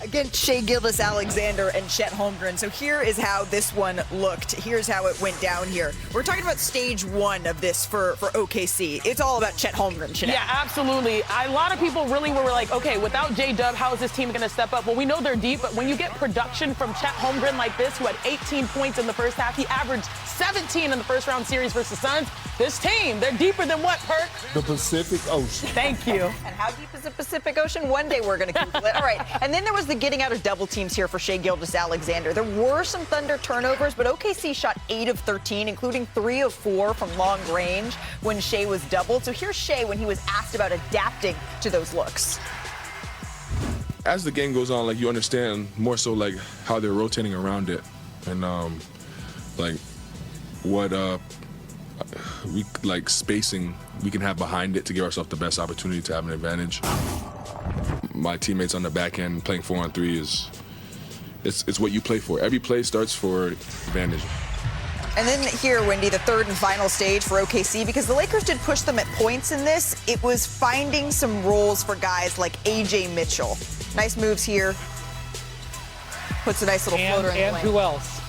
Against Shai Gilgeous-Alexander and Chet Holmgren. So here is how this one looked. Here's how it went down here. We're talking about stage one of this for OKC. It's all about Chet Holmgren, Sinead. Yeah, absolutely. A lot of people really were like, okay, without J-Dub, how is this team going to step up? Well, we know they're deep, but when you get production from Chet Holmgren like this, who had 18 points in the first half, he averaged 17 in the first round series versus Suns. This team, they're deeper than what, Perk? The Pacific Ocean. Thank you. And how deep is the Pacific Ocean? One day we're going to Google it. All right. And then there was the getting out of double teams here for Shai Gilgeous-Alexander. There were some Thunder turnovers, but OKC shot 8 of 13, including 3 of 4 from long range when Shai was doubled. So here's Shai when he was asked about adapting to those looks. As the game goes on, like, you understand more so like how they're rotating around it, and like what we like spacing we can have behind it to give ourselves the best opportunity to have an advantage. My teammates on the back end playing 4-on-3 is it's what you play for. Every play starts for advantage. And then here, Wendy, the third and final stage for OKC, because the Lakers did push them at points in this. It was finding some roles for guys like A.J. Mitchell. Nice moves here. Puts a nice little floater in the lane. And who else?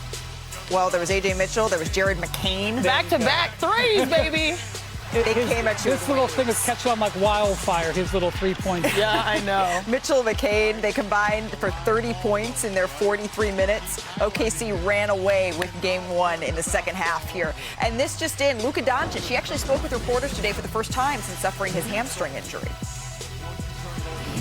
Well, there was A.J. Mitchell. There was Jared McCain. Back-to-back threes, baby. They came at you. This little thing is catching on like wildfire, his little 3-point. Yeah, I know. Mitchell and McCain, they combined for 30 points in their 43 minutes. OKC ran away with game one in the second half here. And this just in, Luka Doncic, he actually spoke with reporters today for the first time since suffering his hamstring injury.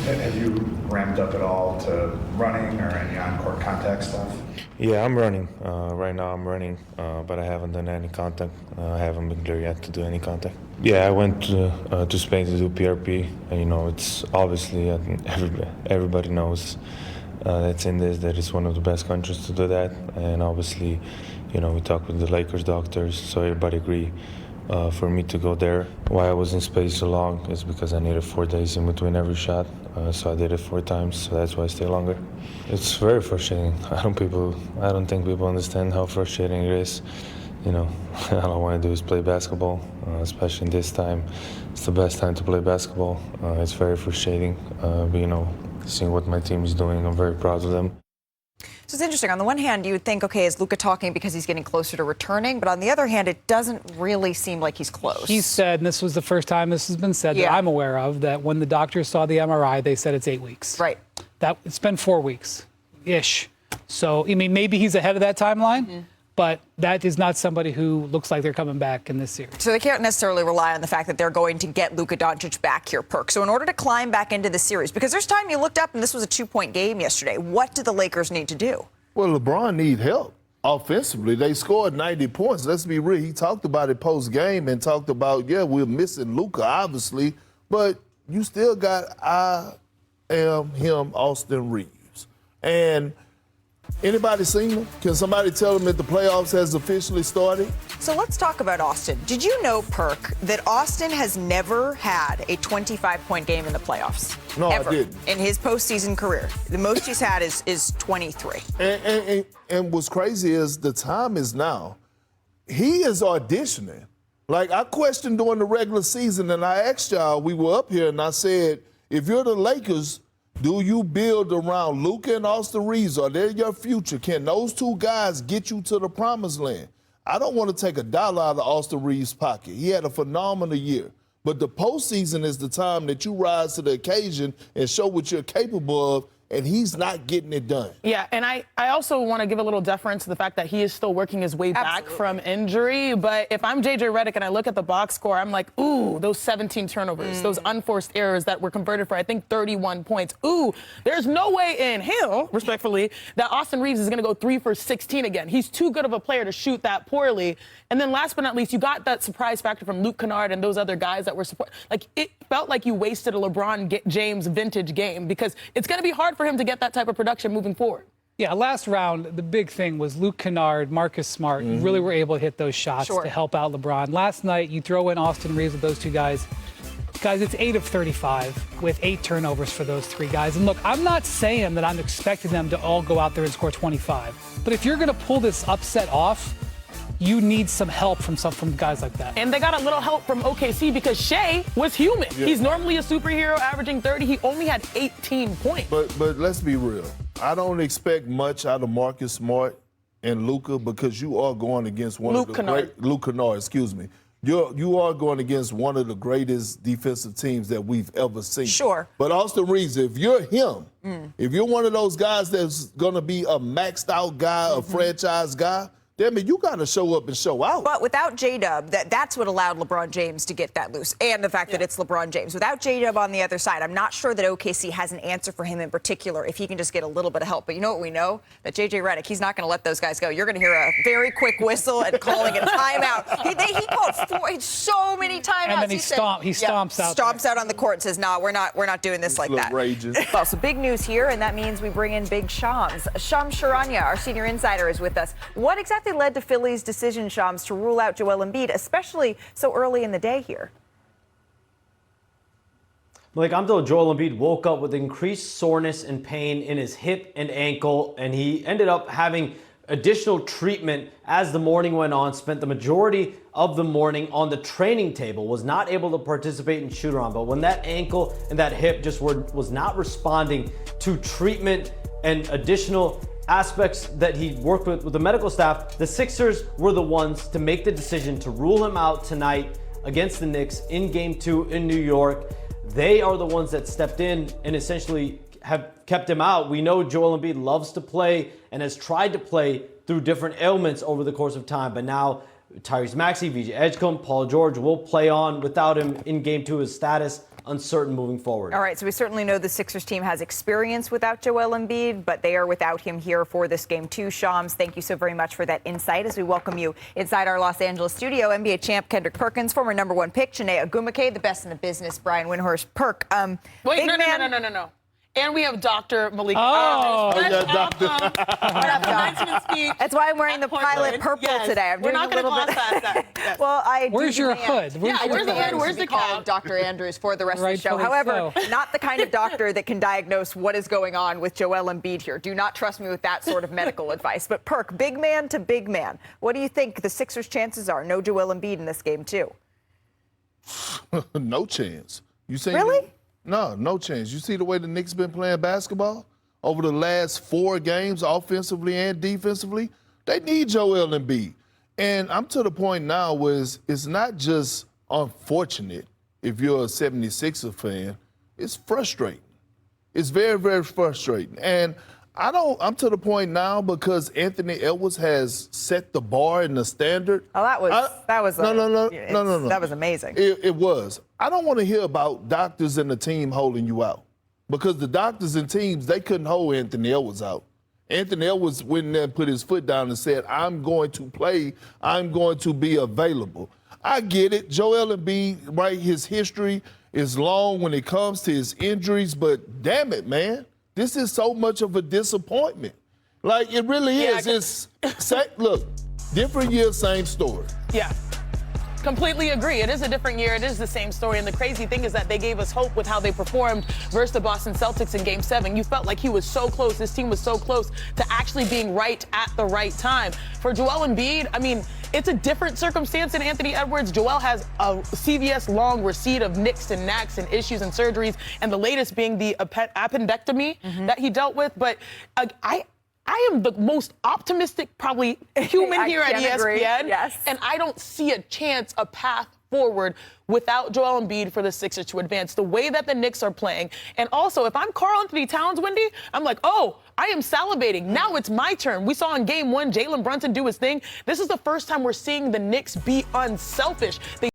Have you ramped up at all to running or any on-court contact stuff? Yeah, I'm running. Right now I'm running, but I haven't done any contact. I haven't been clear yet to do any contact. Yeah, I went to Spain to do PRP, and you know, it's obviously everybody knows that's in this that it's one of the best countries to do that, and obviously, you know, we talked with the Lakers doctors, so everybody agree. For me to go there, why I was in space so long is because I needed 4 days in between every shot, so I did it 4 times, so that's why I stay longer. It's very frustrating. I don't think people understand how frustrating it is. You know, all I want to do is play basketball, especially in this time. It's the best time to play basketball. It's very frustrating, but you know, seeing what my team is doing, I'm very proud of them. So it's interesting. On the one hand, you would think, okay, is Luka talking because he's getting closer to returning? But on the other hand, it doesn't really seem like he's close. He said, and this was the first time this has been said that I'm aware of, that when the doctors saw the MRI, they said it's 8 weeks. Right. That it's been 4 weeks-ish. So, I mean, maybe he's ahead of that timeline, but that is not somebody who looks like they're coming back in this series. So they can't necessarily rely on the fact that they're going to get Luka Doncic back here, Perk. So in order to climb back into the series, because there's time you looked up and this was a 2-point game yesterday, what do the Lakers need to do? Well, LeBron need help offensively. They scored 90 points. Let's be real. He talked about it post-game and talked about, yeah, we're missing Luka, obviously, but you still got Austin Reeves. And anybody seen him? Can somebody tell them that the playoffs has officially started? So let's talk about Austin. Did you know, Perk, that Austin has never had a 25-point game in the playoffs? No, ever, I didn't. In his postseason career. The most he's had is 23. And what's crazy is the time is now. He is auditioning. Like, I questioned during the regular season, and I asked y'all, we were up here, and I said, if you're the Lakers, do you build around Luka and Austin Reeves? Are they your future? Can those two guys get you to the promised land? I don't want to take a dollar out of Austin Reeves' pocket. He had a phenomenal year. But the postseason is the time that you rise to the occasion and show what you're capable of, and he's not getting it done. Yeah, and I also want to give a little deference to the fact that he is still working his way back from injury. But if I'm J.J. Redick and I look at the box score, I'm like, ooh, those 17 turnovers, those unforced errors that were converted for, I think, 31 points. Ooh, there's no way in hell, respectfully, that Austin Reeves is going to go 3 for 16 again. He's too good of a player to shoot that poorly. And then last but not least, you got that surprise factor from Luke Kennard and those other guys that were support. Like, it felt like you wasted a LeBron James vintage game because it's going to be hard for him to get that type of production moving forward. Yeah, last round, the big thing was Luke Kennard, Marcus Smart, really were able to hit those shots to help out LeBron. Last night, you throw in Austin Reeves with those two guys. Guys, it's 8 of 35 with 8 turnovers for those 3 guys. And look, I'm not saying that I'm expecting them to all go out there and score 25. But if you're going to pull this upset off, you need some help from guys like that. And they got a little help from OKC because Shea was human. Yeah. He's normally a superhero, averaging 30. He only had 18 points. But let's be real. I don't expect much out of Marcus Smart and Luka because you are going against Luke Kennard, excuse me. You are going against one of the greatest defensive teams that we've ever seen. Sure. But Austin Reeves, if you're him, if you're one of those guys that's going to be a maxed out guy, a franchise guy, damn it, you got to show up and show out. But without J-Dub, that's what allowed LeBron James to get that loose, and the fact that it's LeBron James. Without J-Dub on the other side, I'm not sure that OKC has an answer for him in particular if he can just get a little bit of help. But you know what we know? That J.J. Redick, he's not going to let those guys go. You're going to hear a very quick whistle and calling a timeout. He called so many timeouts. And then he stomps out on the court and says, "No, we're not doing this like that." Well, so big news here, and that means we bring in Big Shams. Shams Charania, our senior insider, is with us. What exactly led to Philly's decision, Shams, to rule out Joel Embiid, especially so early in the day here? Like, I'm told Joel Embiid woke up with increased soreness and pain in his hip and ankle, and he ended up having additional treatment as the morning went on, spent the majority of the morning on the training table, was not able to participate in shoot-around. But when that ankle and that hip just was not responding to treatment and additional aspects that he worked with the medical staff, the Sixers were the ones to make the decision to rule him out tonight against the Knicks in Game 2 in New York. They are the ones that stepped in and essentially have kept him out. We know Joel Embiid loves to play and has tried to play through different ailments over the course of time, but now Tyrese Maxey, VJ Edgecombe, Paul George will play on without him in Game 2. His status uncertain moving forward. All right, so we certainly know the Sixers team has experience without Joel Embiid, but they are without him here for this Game 2. Shams, thank you so very much for that insight as we welcome you inside our Los Angeles studio. NBA champ Kendrick Perkins, former #1 pick Chiney Ogwumike, the best in the business, Brian Windhorst. Perk, Wait, no. And we have Dr. Malik. Doctor. That's why I'm wearing the pilot purple today. We're not going to gloss past that. Yes. Well, Where's your hood? Where's the hood? Where's the cap? Dr. Andrews for the rest of the show. However, not the kind of doctor that can diagnose what is going on with Joel Embiid here. Do not trust me with that sort of medical advice. But Perk, big man to big man, what do you think the Sixers' chances are? No Joel Embiid in this game, too. No chance. You say Really? No chance. You see the way the Knicks been playing basketball over the last 4 games, offensively and defensively? They need Joel Embiid. And I'm to the point now where it's not just unfortunate if you're a 76er fan. It's frustrating. It's very, very frustrating. And I'm to the point now because Anthony Edwards has set the bar and the standard. Oh, that was amazing. It was. I don't want to hear about doctors and the team holding you out because the doctors and teams, they couldn't hold Anthony Edwards out. Anthony Edwards went in there and put his foot down and said, I'm going to play. I'm going to be available. I get it. Joel Embiid, right, his history is long when it comes to his injuries, but damn it, man. This is so much of a disappointment. Like, it really is. Look, different year, same story. Yeah. Completely agree. It is a different year. It is the same story. And the crazy thing is that they gave us hope with how they performed versus the Boston Celtics in Game 7. You felt like he was so close. This team was so close to actually being right at the right time. For Joel Embiid, I mean, it's a different circumstance than Anthony Edwards. Joel has a CVS long receipt of nicks and knacks and issues and surgeries, and the latest being the appendectomy that he dealt with. But I am the most optimistic, probably, human here at ESPN. Agree. Yes. And I don't see a chance, a path forward without Joel Embiid for the Sixers to advance the way that the Knicks are playing. And also, if I'm Karl Anthony Towns, Wendy, I'm like, oh, I am salivating. Now it's my turn. We saw in Game 1 Jalen Brunson do his thing. This is the first time we're seeing the Knicks be unselfish. They